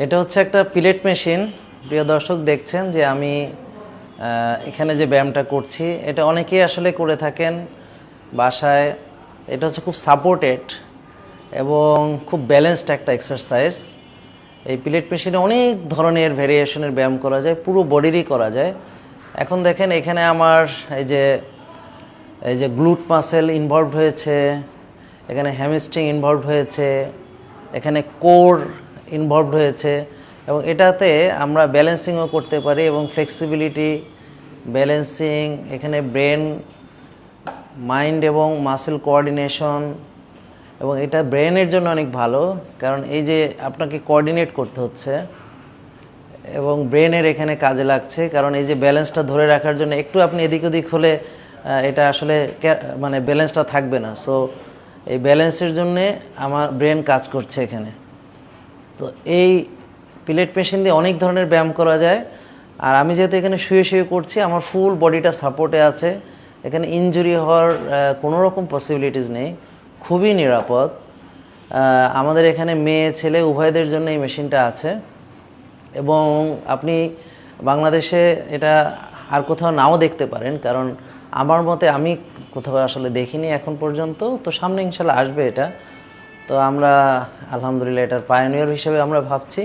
এটা হচ্ছে একটা পিলেট মেশিন। প্রিয় দর্শক, দেখছেন যে আমি এখানে যে ব্যায়ামটা করছি এটা অনেকেই আসলে করে থাকেন বাসায়। এটা হচ্ছে খুব সাপোর্টেড এবং খুব ব্যালেন্সড একটা এক্সারসাইজ। এই পিলেট মেশিনে অনেক ধরনের ভেরিয়েশনের ব্যায়াম করা যায়, পুরো বডিরই করা যায়। এখন দেখেন এখানে আমার এই যে গ্লুট মাসেল ইনভলভড হয়েছে, এখানে হ্যামস্ট্রিং ইনভলভড হয়েছে, এখানে কোর ইনভলভড হয়েছে এবং এটাতে আমরা ব্যালেন্সিংও করতে পারি এবং ফ্লেক্সিবিলিটি, ব্যালেন্সিং, এখানে ব্রেন, মাইন্ড এবং মাসেল কোঅর্ডিনেশন। এবং এটা ব্রেনের জন্য অনেক ভালো, কারণ এই যে আপনাকে কোঅর্ডিনেট করতে হচ্ছে এবং ব্রেনের এখানে কাজে লাগছে, কারণ এই যে ব্যালেন্সটা ধরে রাখার জন্য একটু আপনি এদিক ওদিক হলে এটা আসলে মানে ব্যালেন্সটা থাকবে না। সো এই ব্যালেন্সের জন্যে আমার ব্রেন কাজ করছে এখানে। তো এই পিলেট মেশিন দিয়ে অনেক ধরনের ব্যায়াম করা যায়। আর আমি যেহেতু এখানে শুয়ে শুয়ে করছি, আমার ফুল বডিটা সাপোর্টে আছে, এখানে ইনজুরি হওয়ার কোনো রকম পসিবিলিটিস নেই, খুবই নিরাপদ। আমাদের এখানে মেয়ে ছেলে উভয়দের জন্য এই মেশিনটা আছে এবং আপনি বাংলাদেশে এটা আর কোথাও নাও দেখতে পারেন, কারণ আমার মতে আমি কোথাও আসলে দেখিনি এখন পর্যন্ত। তো সামনে ইনশাল্লাহ আসবে এটা। তো আমরা আলহামদুলিল্লাহ এটার পায়োনিয়র হিসেবে আমরা ভাবছি।